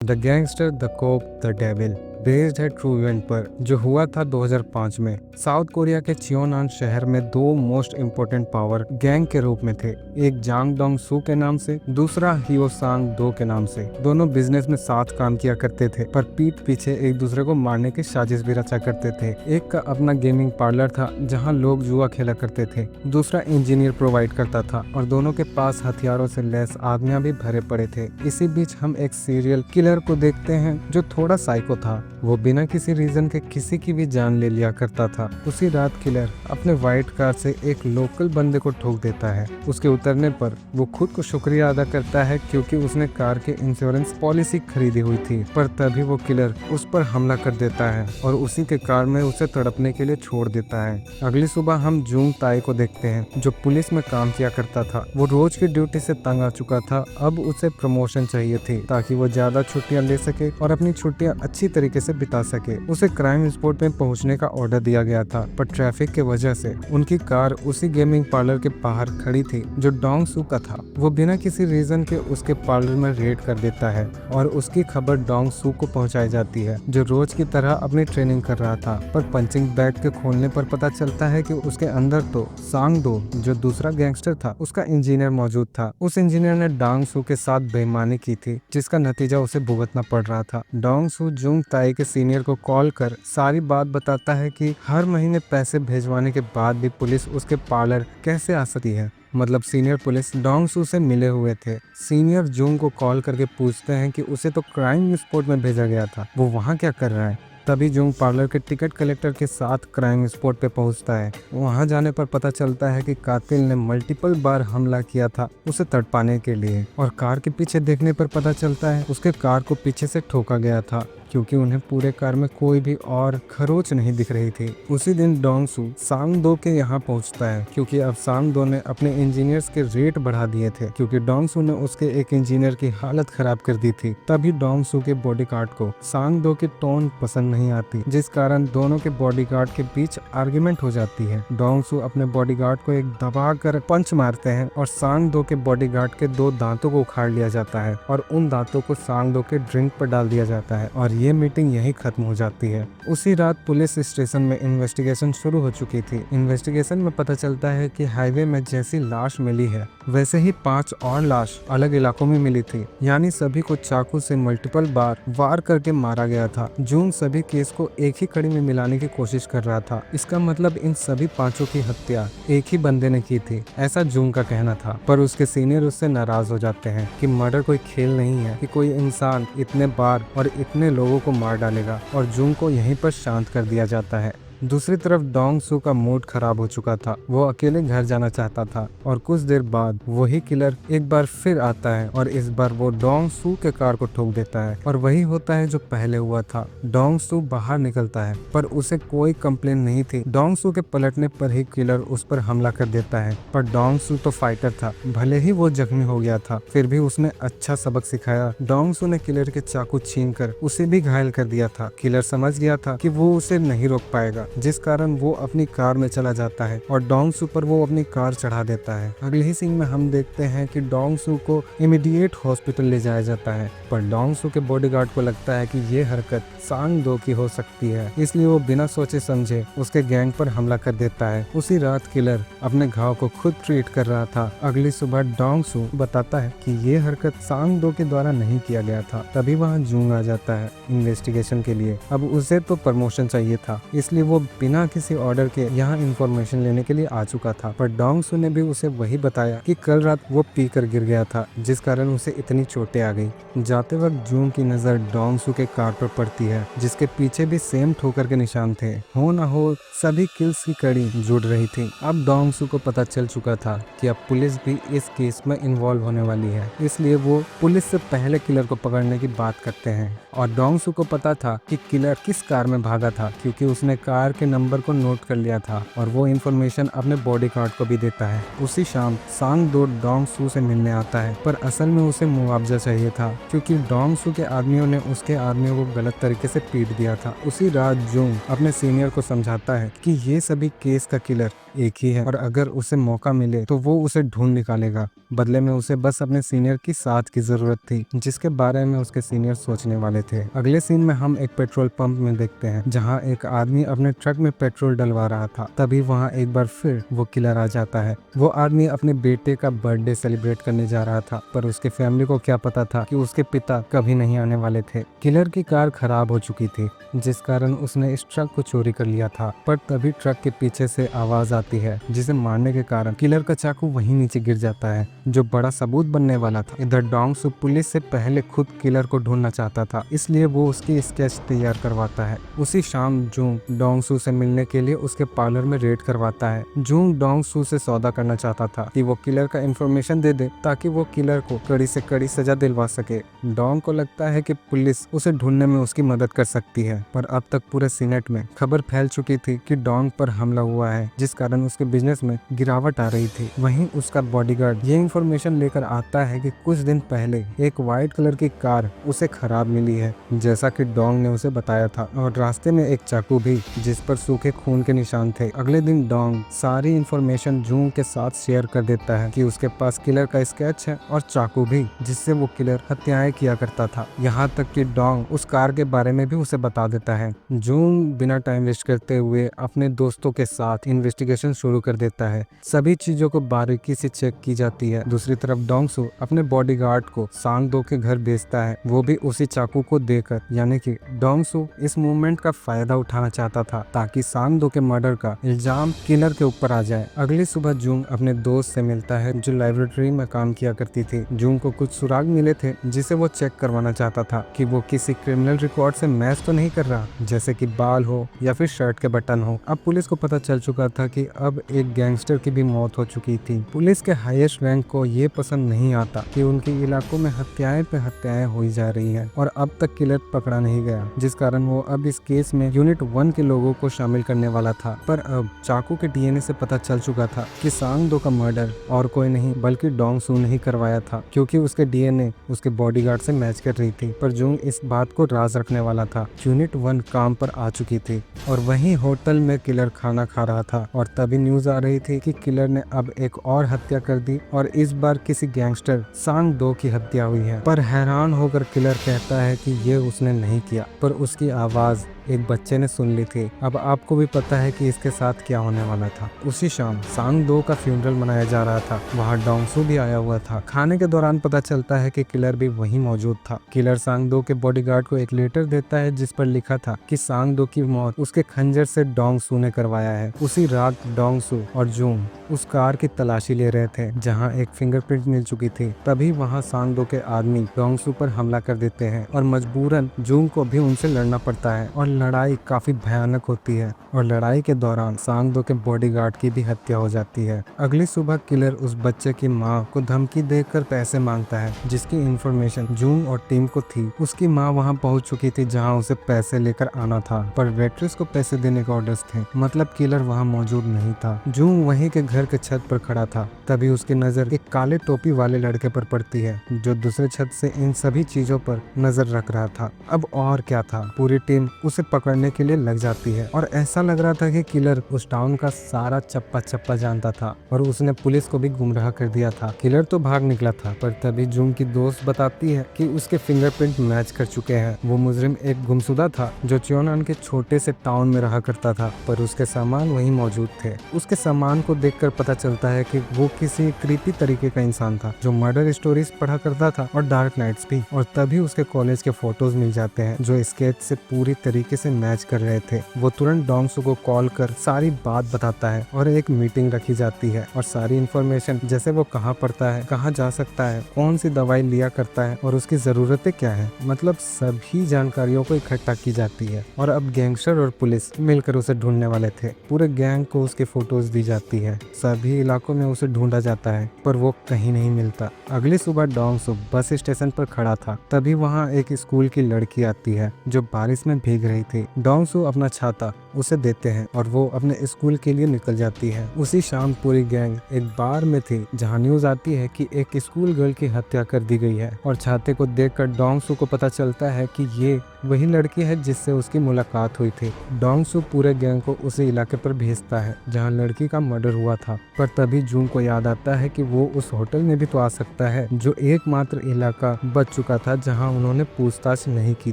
The gangster, the cop, the devil based है true event पर जो हुआ था 2005 में। साउथ कोरिया के चियोनान शहर में दो मोस्ट इम्पोर्टेंट पावर गैंग के रूप में थे, एक जांग डोंग सू के नाम से, दूसरा हियो सांग दो के नाम से। दोनों बिजनेस में साथ काम किया करते थे पर पीठ पीछे एक दूसरे को मारने की साजिश भी रचा करते थे। एक का अपना गेमिंग पार्लर था जहां लोग जुआ खेला करते थे, दूसरा इंजीनियर प्रोवाइड करता था और दोनों के पास हथियारों से लैस आदमियां भी भरे पड़े थे। इसी बीच हम एक सीरियल किलर को देखते हैं जो थोड़ा साइको था। वो बिना किसी रीजन के किसी की भी जान ले लिया करता था। उसी रात किलर अपने व्हाइट कार से एक लोकल बंदे को ठोक देता है। उसके उतरने पर वो खुद को शुक्रिया अदा करता है क्योंकि उसने कार की इंश्योरेंस पॉलिसी खरीदी हुई थी। पर तभी वो किलर उस पर हमला कर देता है और उसी के कार में उसे तड़पने के लिए छोड़ देता है। अगली सुबह हम जूंग ताई को देखते हैं जो पुलिस में काम किया करता था। वो रोज की ड्यूटी से तंग आ चुका था, अब उसे प्रमोशन चाहिए थी ताकि वो ज्यादा छुट्टियां ले सके और अपनी छुट्टियां अच्छी तरीके से बिता सके। उसे क्राइम स्पॉट में पहुंचने का ऑर्डर दिया गया था पर ट्रैफिक के वजह से उनकी कार उसी गेमिंग पार्लर के बाहर खड़ी थी जो डोंग सू का था। वो बिना किसी रीजन के उसके पार्लर में रेड कर देता है और उसकी खबर डोंग सू को पहुंचाई जाती है जो रोज की तरह अपनी ट्रेनिंग कर रहा था। पर पंचिंग बैग के खोलने पर पता चलता है कि उसके अंदर तो सांग दो जो दूसरा गैंगस्टर था उसका इंजीनियर मौजूद था। उस इंजीनियर ने डोंग सू के साथ बेईमानी की थी जिसका नतीजा उसे भुगतना पड़ रहा था। डोंग सू जूंग ताई के सीनियर को कॉल कर सारी बात बताता है कि हर महीने पैसे भेजवाने के बाद भी पुलिस उसके पार्लर कैसे आ सकती है। मतलब सीनियर पुलिस डोंग सू से मिले हुए थे। सीनियर जूंग को कॉल करके पूछते हैं कि उसे तो क्राइम स्पॉट में भेजा गया था, वो वहाँ क्या कर रहा है। तभी जूंग पार्लर के टिकट कलेक्टर के साथ क्राइम स्पॉट पे पहुंचता है। वहां जाने पर पता चलता है कि कातिल ने मल्टीपल बार हमला किया था उसे तड़पाने के लिए और कार के पीछे देखने पर पता चलता है उसके कार को पीछे से ठोका गया था क्योंकि उन्हें पूरे कार में कोई भी और खरोच नहीं दिख रही थी। उसी दिन डोंग सू सांग दो के यहाँ पहुँचता है क्योंकि अब सांग दो ने अपने इंजीनियर्स के रेट बढ़ा दिए थे क्योंकि डोंग सू ने उसके एक इंजीनियर की हालत खराब कर दी थी। तभी डोंग सू के बॉडीगार्ड को सांग दो की टोन पसंद नहीं आती जिस कारण दोनों के बॉडीगार्ड के बीच आर्ग्यूमेंट हो जाती है। डोंग सू अपने बॉडीगार्ड को एक दबा कर पंच मारते हैं और सांग दो के बॉडीगार्ड के दो दांतों को उखाड़ लिया जाता है और उन दांतों को सांग दो के ड्रिंक पर डाल दिया जाता है और ये मीटिंग यही खत्म हो जाती है। उसी रात पुलिस स्टेशन में इन्वेस्टिगेशन शुरू हो चुकी थी। इन्वेस्टिगेशन में पता चलता है कि हाईवे में जैसी लाश मिली है वैसे ही 5 और लाश अलग इलाकों में मिली थी, यानी सभी को चाकू से मल्टीपल बार वार करके मारा गया था। जून सभी केस को एक ही कड़ी में मिलाने की कोशिश कर रहा था। इसका मतलब इन सभी 5 की हत्या एक ही बंदे ने की थी, ऐसा जून का कहना था। पर उसके सीनियर उससे नाराज हो जाते हैं कि मर्डर कोई खेल नहीं है कि कोई इंसान इतने बार और इतने लोगों को मार डालेगा और जून को यहीं पर शांत कर दिया जाता है। दूसरी तरफ डोंग सू का मूड खराब हो चुका था, वो अकेले घर जाना चाहता था और कुछ देर बाद वही किलर एक बार फिर आता है और इस बार वो डोंग सू के कार को ठोक देता है और वही होता है जो पहले हुआ था। डोंग सू बाहर निकलता है पर उसे कोई कंप्लेन नहीं थी। डोंग सू के पलटने पर ही किलर उस पर हमला कर देता है पर डोंग सू तो फाइटर था, भले ही वो जख्मी हो गया था फिर भी उसने अच्छा सबक सिखाया। डोंग सू ने किलर के चाकू छीन कर उसे भी घायल कर दिया था। किलर समझ गया था कि वो उसे नहीं रोक पाएगा जिस कारण वो अपनी कार में चला जाता है और डोंग सू पर वो अपनी कार चढ़ा देता है। अगले ही सीन में हम देखते हैं कि डोंग सू को इमीडिएट हॉस्पिटल ले जाया जाता है पर डोंग सू के बॉडीगार्ड को लगता है कि ये हरकत सांग दो की हो सकती है, इसलिए वो बिना सोचे समझे उसके गैंग पर हमला कर देता है। उसी रात किलर अपने घाव को खुद ट्रीट कर रहा था। अगली सुबह डोंग सू बताता है कि ये हरकत सांग दो के द्वारा नहीं किया गया था। तभी वहाँ जूंग आ जाता है इन्वेस्टिगेशन के लिए। अब उसे तो प्रमोशन चाहिए था इसलिए वो बिना किसी ऑर्डर के यहाँ इंफॉर्मेशन लेने के लिए आ चुका था। पर डोंग सू ने भी उसे वही बताया कि कल रात वो पी कर गिर गया था जिस कारण उसे इतनी चोटें आ गई। जाते वक्त जूंग की नजर डोंग सू के कार पर पड़ती है जिसके पीछे भी सेम ठोकर के निशान थे। हो ना हो सभी किल्स की कड़ी जुड़ रही थी। अब डोंग सू को पता चल चुका था कि अब पुलिस भी इस केस में इन्वॉल्व होने वाली है, इसलिए वो पुलिस से पहले किलर को पकड़ने की बात करते हैं। और डोंग सू को पता था कि किलर किस कार में भागा था क्योंकि उसने कार कार के नंबर को नोट कर लिया था और वो इन्फॉर्मेशन अपने बॉडीगार्ड को भी देता है। उसी शाम सांग दो डोंग सू से मिलने आता है, पर असल में उसे मुआवजा चाहिए था क्योंकि डोंग सू के आदमियों ने उसके आदमियों को गलत तरीके से पीट दिया था। उसी रात जूंग अपने सीनियर को समझाता है कि ये सभी केस का किलर एक ही है और अगर उसे मौका मिले तो वो उसे ढूंढ निकालेगा। बदले में उसे बस अपने सीनियर की साथ की जरूरत थी, जिसके बारे में उसके सीनियर सोचने वाले थे। अगले सीन में हम एक पेट्रोल पंप में देखते हैं जहां एक आदमी अपने ट्रक में पेट्रोल डलवा रहा था। तभी वहां एक बार फिर वो किलर आ जाता है। वो आदमी अपने बेटे का बर्थडे सेलिब्रेट करने जा रहा था, पर उसके फैमिली को क्या पता था कि उसके पिता कभी नहीं आने वाले थे। किलर की कार खराब हो चुकी थी, जिस कारण उसने इस ट्रक को चोरी कर लिया था। पर तभी ट्रक के पीछे से आवाज आती है, जिसे मारने के कारण किलर का चाकू वहीं नीचे गिर जाता है, जो बड़ा सबूत बनने वाला था। इधर डोंग सू पुलिस से पहले खुद किलर को ढूंढना चाहता था, इसलिए वो उसकी स्केच तैयार करवाता है। उसी शाम जूंग डोंग सू से मिलने के लिए उसके पार्लर में रेड करवाता है। जूंग डोंग सू से सौदा करना चाहता था कि वो किलर का इंफॉर्मेशन दे दे ताकि वो किलर को कड़ी से कड़ी सजा दिलवा सके। डोंग को लगता है कि पुलिस उसे ढूंढने में उसकी मदद कर सकती है, पर अब तक पूरे सीनेट में खबर फैल चुकी थी कि डोंग पर हमला हुआ है, जिस कारण उसके बिजनेस में गिरावट आ रही थी। वहीं उसका बॉडीगार्ड ये इंफॉर्मेशन लेकर आता है कि कुछ दिन पहले एक व्हाइट कलर की कार उसे खराब मिली है, जैसा कि डोंग ने उसे बताया था, और रास्ते में एक चाकू भी जिस पर सूखे खून के निशान थे। अगले दिन डोंग सारी इंफॉर्मेशन जूंग के साथ शेयर कर देता है कि उसके पास किलर का स्केच है और चाकू भी, जिससे वो किलर हत्याएं किया करता था। यहाँ तक कि डोंग उस कार के बारे में भी उसे बता देता है। जूंग बिना टाइम वेस्ट करते हुए अपने दोस्तों के साथ इन्वेस्टिगेशन शुरू कर देता है। सभी चीजों को बारीकी से चेक की जाती है। दूसरी तरफ डोंग सू अपने बॉडीगार्ड को सांग दो के घर भेजता है, वो भी उसी चाकू को देकर। यानी कि डोंग सू इस मूवमेंट का फायदा उठाना चाहता था ताकि सांग दो के मर्डर का इल्जाम किलर के ऊपर आ जाए। अगली सुबह जूंग अपने दोस्त से मिलता है जो लेबोरेटरी में काम किया करती थी। जूंग को कुछ सुराग मिले थे जिसे वो चेक करवाना चाहता था कि वो किसी क्रिमिनल रिकॉर्ड से मैच तो नहीं कर रहा, जैसे कि बाल हो या फिर शर्ट के बटन हो। अब पुलिस को पता चल चुका था कि अब एक गैंगस्टर की भी मौत हो चुकी थी। पुलिस के हाईएस्ट रैंक को ये पसंद नहीं आता कि उनके इलाकों में हत्याएं पे हत्याएं हुई जा रही हैं और अब तक किलर पकड़ा नहीं गया, जिस कारण वो अब इस केस में यूनिट 1 के लोगों को शामिल करने वाला था। पर अब चाकू के डीएनए से पता चल चुका था कि सांग दो का मर्डर और कोई नहीं बल्कि डोंग सू ने ही करवाया था, क्योंकि उसके डीएनए उसके बॉडीगार्ड से मैच कर रही थी। पर जूंग इस बात को राज रखने वाला था। यूनिट 1 काम पर आ चुकी थी और वहीं होटल में किलर खाना खा रहा था और तभी न्यूज आ रही थी कि किलर ने अब एक और हत्या कर दी और इस बार किसी गैंगस्टर सांग दो की हत्या हुई है। पर हैरान होकर किलर कहता है कि ये उसने नहीं किया, पर उसकी आवाज एक बच्चे ने सुन ली थी। अब आपको भी पता है कि इसके साथ क्या होने वाला था। उसी शाम सांग दो का फ्यूनरल मनाया जा रहा था। वहाँ डोंग सू भी आया हुआ था। खाने के दौरान पता चलता है कि किलर भी वहीं मौजूद था। किलर सांग दो के बॉडीगार्ड को एक लेटर देता है जिस पर लिखा था कि सांग दो की मौत उसके खंजर से डोंग सू ने करवाया है। उसी रात डोंग सू और जूंग उस कार की तलाशी ले रहे थे जहाँ एक फिंगरप्रिंट मिल चुकी थी। तभी वहाँ सांग दो के आदमी डोंग सू पर हमला कर देते हैं और मजबूरन जूंग को भी उनसे लड़ना पड़ता है और लड़ाई काफी भयानक होती है और लड़ाई के दौरान सांग दो के बॉडीगार्ड की भी हत्या हो जाती है। अगली सुबह किलर उस बच्चे की माँ को धमकी देकर पैसे मांगता है, जिसकी इंफॉर्मेशन जूंग और टीम को थी। उसकी माँ वहाँ पहुँच चुकी थी जहाँ उसे पैसे लेकर आना था, पर वेट्रेस को पैसे देने के ऑर्डर्स थे, मतलब किलर वहाँ मौजूद नहीं था। जूंग वहीं के घर के छत पर खड़ा था। तभी उसकी नजर एक काले टोपी वाले लड़के पर पड़ती है जो दूसरे छत से इन सभी चीजों पर नजर रख रहा था। अब और क्या था, पूरी टीम उसे पकड़ने के लिए लग जाती है और ऐसा लग रहा था कि किलर उस टाउन का सारा चप्पा चप्पा जानता था और उसने पुलिस को भी गुमराह कर दिया था। किलर तो भाग निकला था, पर तभी जूंग की दोस्त बताती है कि उसके फिंगरप्रिंट मैच कर चुके हैं। वो मुजरिम एक गुमशुदा था जो चियोनान के छोटे से टाउन में रहा करता था, पर उसके सामान वहीं मौजूद थे। उसके सामान को देखकर पता चलता है कि वो किसी क्रीपी तरीके का इंसान था जो मर्डर स्टोरीज पढ़ा करता था और डार्क नाइट्स भी। और तभी उसके कॉलेज के फोटोज मिल जाते हैं जो स्केच से पूरी तरीके से मैच कर रहे थे। वो तुरंत डोंग सू को कॉल कर सारी बात बताता है और एक मीटिंग रखी जाती है और सारी इन्फॉर्मेशन, जैसे वो कहाँ पढ़ता है, कहाँ जा सकता है, कौन सी दवाई लिया करता है और उसकी जरूरतें क्या है, मतलब सभी जानकारियों को इकट्ठा की जाती है। और अब गैंगस्टर और पुलिस मिलकर उसे ढूंढने वाले थे। पूरे गैंग को उसके फोटोज दी जाती है। सभी इलाकों में उसे ढूंढा जाता है, पर वो कहीं नहीं मिलता। अगली सुबह डोंग सू बस स्टेशन पर खड़ा था। तभी वहाँ एक स्कूल की लड़की आती है जो बारिश में भीग रही थी। डोंग सू अपना छाता उसे देते हैं और वो अपने स्कूल के लिए निकल जाती है। उसी शाम पूरी गैंग एक बार में थी जहाँ न्यूज आती है कि एक स्कूल गर्ल की हत्या कर दी गई है और छाते को देखकर डोंग सू को पता चलता है कि ये वही लड़की है जिससे उसकी मुलाकात हुई थी। डोंग सू पूरे गैंग को उसी इलाके पर भेजता है जहाँ लड़की का मर्डर हुआ था, पर तभी जून को याद आता है कि वो उस होटल में भी तो आ सकता है जो एकमात्र इलाका बच चुका था जहाँ उन्होंने पूछताछ नहीं की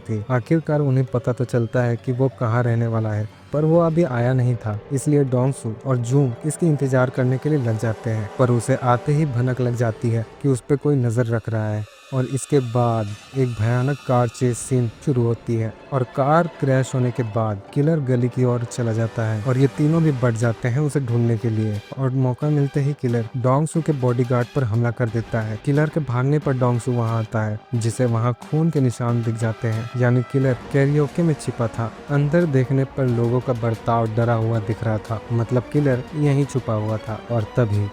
थी। आखिरकार उन्हें पता तो चलता है कि वो कहाँ रहने वाला है, पर वो अभी आया नहीं था, इसलिए डोंग सू और जून इसकी इंतजार करने के लिए लग जाते हैं। पर उसे आते ही भनक लग जाती है कि उस पर कोई नजर रख रहा है और इसके बाद एक भयानक कार चेस सीन शुरू होती है और कार क्रैश होने के बाद किलर गली की ओर चला जाता है और ये तीनों भी बढ़ जाते हैं उसे ढूंढने के लिए। और मौका मिलते ही किलर डोंग सू के बॉडीगार्ड पर हमला कर देता है। किलर के भागने पर डोंग सू वहां आता है जिसे वहां खून के निशान दिख जाते हैं, यानी किलर कैरियोके में छिपा था। अंदर देखने पर लोगों का बर्ताव डरा हुआ दिख रहा था, मतलब किलर यहीं छुपा हुआ था। और तभी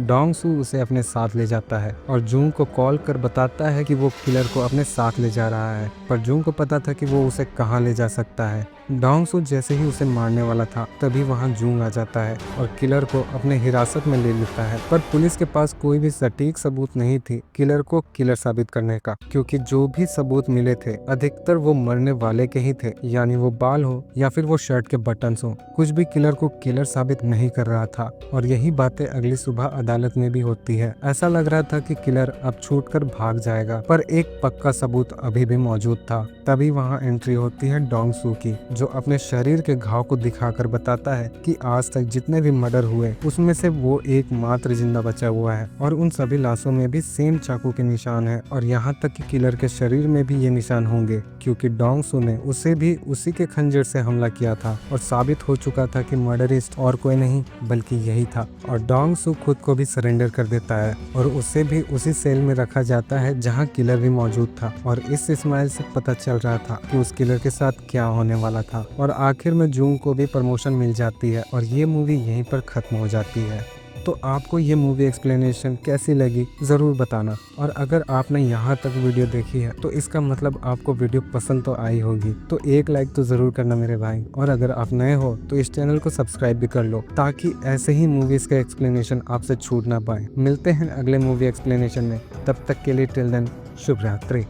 डोंग सू उसे अपने साथ ले जाता है और जून को कॉल कर बताता है कि वो किलर को अपने साथ ले जा रहा है, पर जून को पता था कि वो उसे कहाँ ले जा सकता है। डोंग सू जैसे ही उसे मारने वाला था तभी वहां जूंग आ जाता है और किलर को अपने हिरासत में ले लेता है। पर पुलिस के पास कोई भी सटीक सबूत नहीं थी किलर को किलर साबित करने का, क्योंकि जो भी सबूत मिले थे अधिकतर वो मरने वाले के ही थे, यानी वो बाल हो या फिर वो शर्ट के बटन्स हो, कुछ भी किलर को किलर साबित नहीं कर रहा था। और यही बातें अगली सुबह अदालत में भी होती है। ऐसा लग रहा था कि किलर अब छूटकर भाग जाएगा, पर एक पक्का सबूत अभी भी मौजूद था। तभी वहां एंट्री होती है डोंग सू की, जो अपने शरीर के घाव को दिखाकर बताता है कि आज तक जितने भी मर्डर हुए उसमें से वो एकमात्र जिंदा बचा हुआ है और उन सभी लाशों में भी सेम चाकू के निशान है और यहाँ तक कि किलर के शरीर में भी ये निशान होंगे, क्योंकि डोंग सू ने उसे भी उसी के खंजर से हमला किया था और साबित हो चुका था कि मर्डरिस्ट और कोई नहीं बल्कि यही था। और डोंग सू खुद को भी सरेंडर कर देता है और उसे भी उसी सेल में रखा जाता है जहाँ किलर भी मौजूद था। और इस स्माइल से पता चल रहा था कि उस किलर के साथ क्या होने वाला था। और आखिर में जून को भी प्रमोशन मिल जाती है और ये मूवी यहीं पर खत्म हो जाती है। तो आपको ये मूवी एक्सप्लेनेशन कैसी लगी ज़रूर बताना, और अगर आपने यहाँ तक वीडियो देखी है तो इसका मतलब आपको वीडियो पसंद तो आई होगी, तो एक लाइक तो ज़रूर करना मेरे भाई। और अगर आप नए हो तो इस चैनल को सब्सक्राइब भी कर लो ताकि ऐसे ही मूवीज़ का एक्सप्लेनेशन आपसे छूट ना पाए। मिलते हैं अगले मूवी एक्सप्लेनेशन में, तब तक के लिए टिल देन शुभ रात्रि।